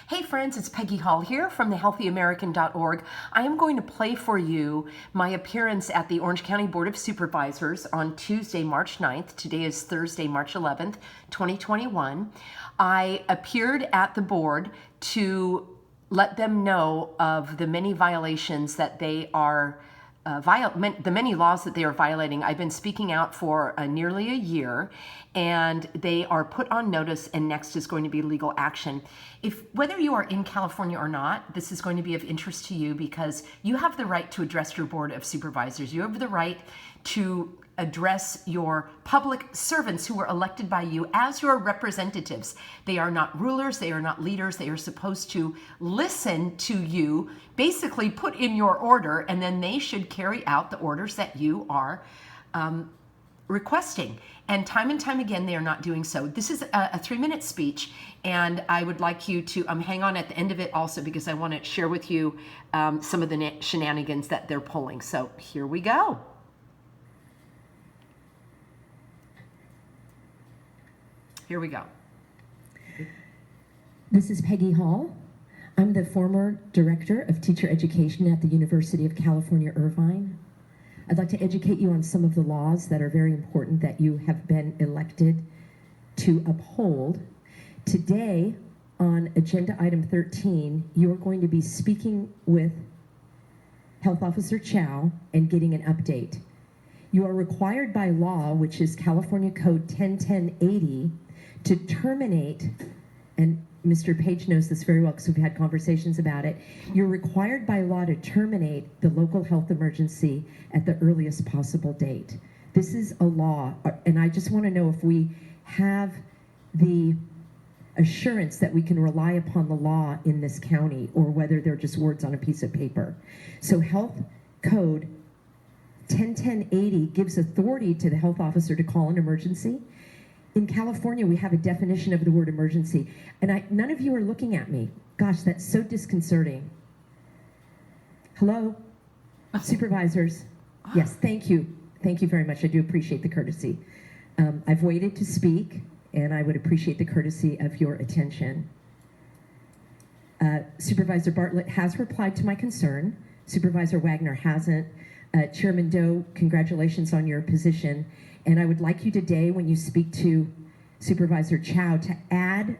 Hey friends, it's Peggy Hall here from thehealthyamerican.org. I am going to play for you my appearance at the Orange County Board of Supervisors on Tuesday, March 9th. Today is Thursday, March 11th, 2021. I appeared at the board to let them know of the many violations that they are the many laws that they are violating. I've been speaking out for nearly a year, and they are put on notice, and next is going to be legal action. Whether you are in California or not, this is going to be of interest to you because you have the right to address your Board of Supervisors. You have the right to address your public servants who were elected by you as your representatives. They are not rulers, they are not leaders, they are supposed to listen to you, basically put in your order, and then they should carry out the orders that you are requesting. And time again, they are not doing so. This is a 3-minute speech, and I would like you to hang on at the end of it also because I want to share with you some of the shenanigans that they're pulling. So here we go. Here we go. This is Peggy Hall. I'm the former Director of Teacher Education at the University of California, Irvine. I'd like to educate you on some of the laws that are very important that you have been elected to uphold. Today, on Agenda Item 13, you are going to be speaking with Health Officer Chow and getting an update. You are required by law, which is California Code 101080, to terminate, and Mr. Page knows this very well because we've had conversations about it, you're required by law to terminate the local health emergency at the earliest possible date. This is a law, and I just want to know if we have the assurance that we can rely upon the law in this county or whether they're just words on a piece of paper. So Health Code 101080 gives authority to the health officer to call an emergency. In California, we have a definition of the word emergency, and none of you are looking at me. Gosh, that's so disconcerting. Hello? Supervisors? Yes, thank you. Thank you very much. I do appreciate the courtesy. I've waited to speak, and I would appreciate the courtesy of your attention. Supervisor Bartlett has replied to my concern. Supervisor Wagner hasn't. Chairman Doe, congratulations on your position. And I would like you today, when you speak to Supervisor Chow, to add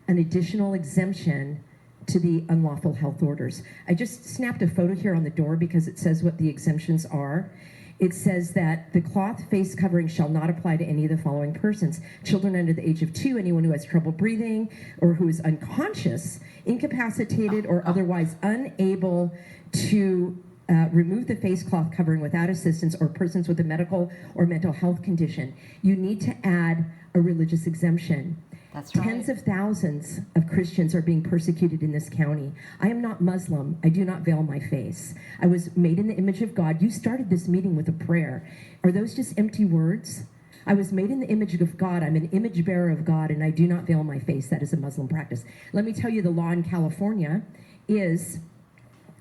an additional exemption to the unlawful health orders. I just snapped a photo here on the door because it says what the exemptions are. It says that the cloth face covering shall not apply to any of the following persons: children under the age of 2, anyone who has trouble breathing or who is unconscious, incapacitated, or otherwise unable to remove the face cloth covering without assistance, or persons with a medical or mental health condition. You need to add a religious exemption. That's right. Tens of thousands of Christians are being persecuted in this county. I am not Muslim. I do not veil my face. I was made in the image of God. You started this meeting with a prayer. Are those just empty words? I was made in the image of God. I'm an image bearer of God, and I do not veil my face. That is a Muslim practice. Let me tell you, the law in California is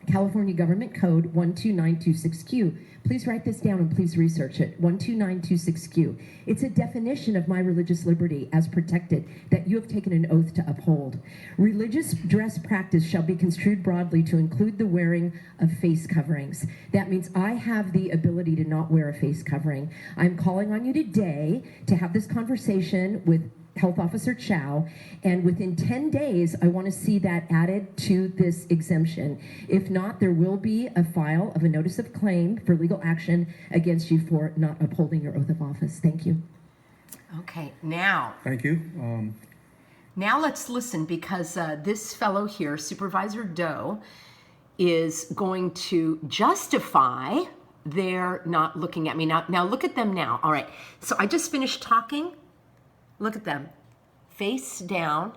California Government Code 12926Q. Please write this down and please research it. 12926Q. It's a definition of my religious liberty as protected that you have taken an oath to uphold. Religious dress practice shall be construed broadly to include the wearing of face coverings. That means I have the ability to not wear a face covering. I'm calling on you today to have this conversation with Health Officer Chow, and within 10 days, I want to see that added to this exemption. If not, there will be a file of a notice of claim for legal action against you for not upholding your oath of office. Thank you. Okay, now. Thank you. Now let's listen because this fellow here, Supervisor Doe, is going to justify their not looking at me. Now look at them now. All right, so I just finished talking. Look at them, face down.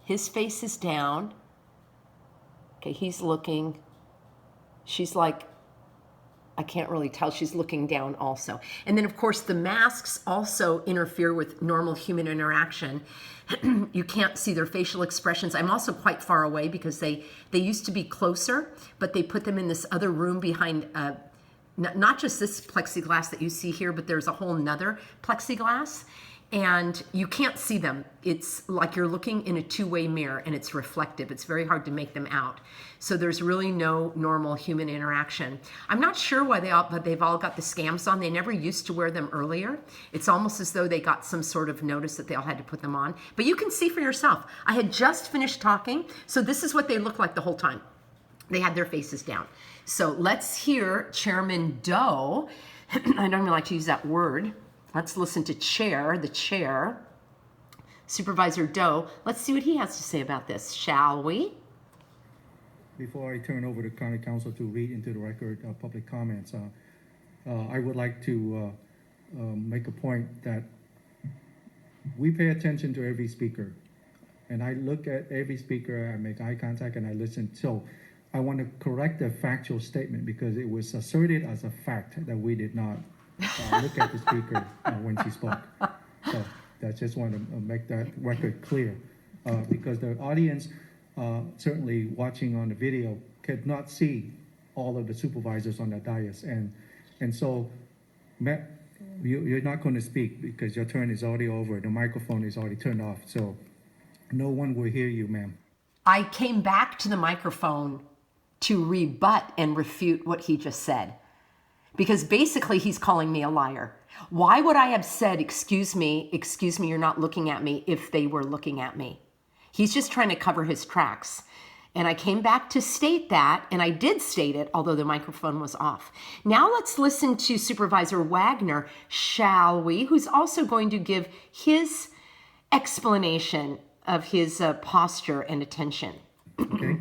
His face is down. Okay, he's looking. She's like, I can't really tell. She's looking down also. And then, of course, the masks also interfere with normal human interaction. You can't see their facial expressions. I'm also quite far away because they used to be closer, but they put them in this other room behind not just this plexiglass that you see here, but there's a whole nother plexiglass. and you can't see them. It's like you're looking in a two-way mirror, and it's reflective. It's very hard to make them out. So there's really no normal human interaction. I'm not sure why but they've all got the scams on. They never used to wear them earlier. It's almost as though they got some sort of notice that they all had to put them on. But you can see for yourself. I had just finished talking, so this is what they looked like the whole time. They had their faces down. So let's hear Chairman Doe. I don't even like to use that word. Let's listen to the chair, Supervisor Doe. Let's see what he has to say about this, shall we? Before I turn over to County Council to read into the record public comments, I would like to make a point that we pay attention to every speaker. And I look at every speaker, I make eye contact, and I listen. So I want to correct a factual statement because it was asserted as a fact that we did not look at the speaker when she spoke. So I just want to make that record clear because the audience certainly watching on the video could not see all of the supervisors on the dais. And so you're not going to speak because your turn is already over. The microphone is already turned off. So no one will hear you, ma'am. I came back to the microphone to rebut and refute what he just said. Because basically he's calling me a liar. Why would I have said, excuse me, you're not looking at me, if they were looking at me? He's just trying to cover his tracks. And I came back to state that, and I did state it, although the microphone was off. Now let's listen to Supervisor Wagner, shall we, who's also going to give his explanation of his posture and attention. Okay.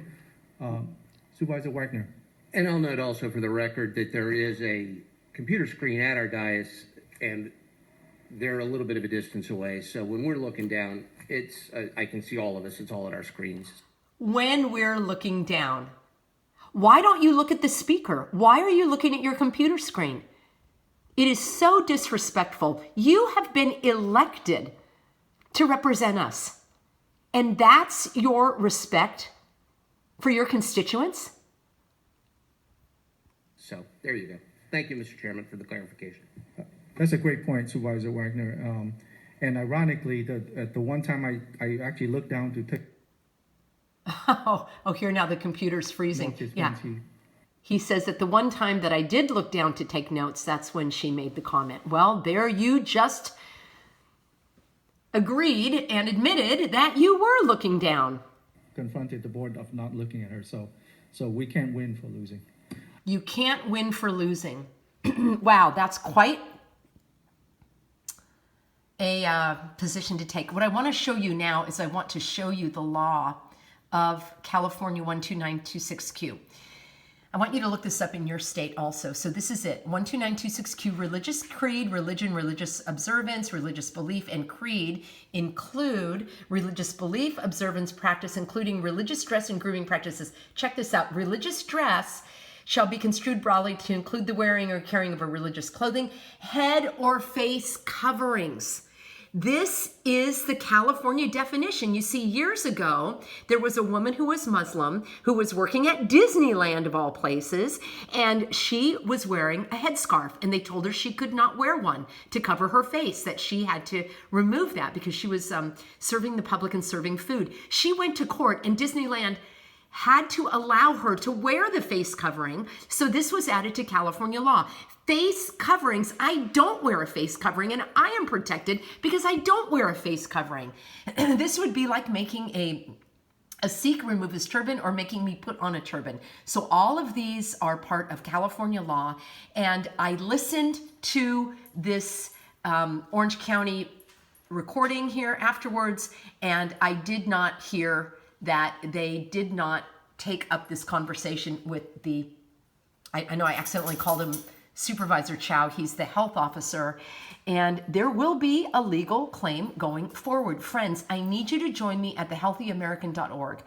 Supervisor Wagner. And I'll note also for the record that there is a computer screen at our dais, and they're a little bit of a distance away. So when we're looking down, I can see all of us. It's all at our screens. When we're looking down, why don't you look at the speaker? Why are you looking at your computer screen? It is so disrespectful. You have been elected to represent us. And that's your respect for your constituents? So there you go. Thank you, Mr. Chairman, for the clarification. That's a great point, Supervisor Wagner. And ironically, the one time I actually looked down to take... Oh, here now the computer's freezing. Yeah. He says that the one time that I did look down to take notes, that's when she made the comment. Well, there you just agreed and admitted that you were looking down. Confronted the board of not looking at her, so we can't win for losing. You can't win for losing. Wow, that's quite a position to take. What I want to show you now is I want to show you the law of California 12926Q. I want you to look this up in your state also. So this is it. 12926Q, religious creed, religion, religious observance, religious belief, and creed include religious belief, observance, practice, including religious dress and grooming practices. Check this out. Religious dress shall be construed broadly to include the wearing or carrying of a religious clothing, head or face coverings. This is the California definition. You see, years ago, there was a woman who was Muslim who was working at Disneyland, of all places, and she was wearing a headscarf, and they told her she could not wear one to cover her face, that she had to remove that because she was serving the public and serving food. She went to court, and Disneyland had to allow her to wear the face covering, so this was added to California law. Face coverings, I don't wear a face covering, and I am protected because I don't wear a face covering. This would be like making a Sikh remove his turban or making me put on a turban. So all of these are part of California law, and I listened to this Orange County recording here afterwards, and I did not hear that they did not take up this conversation with the, I know I accidentally called him Supervisor Chow. He's the health officer, and there will be a legal claim going forward. Friends, I need you to join me at thehealthyamerican.org.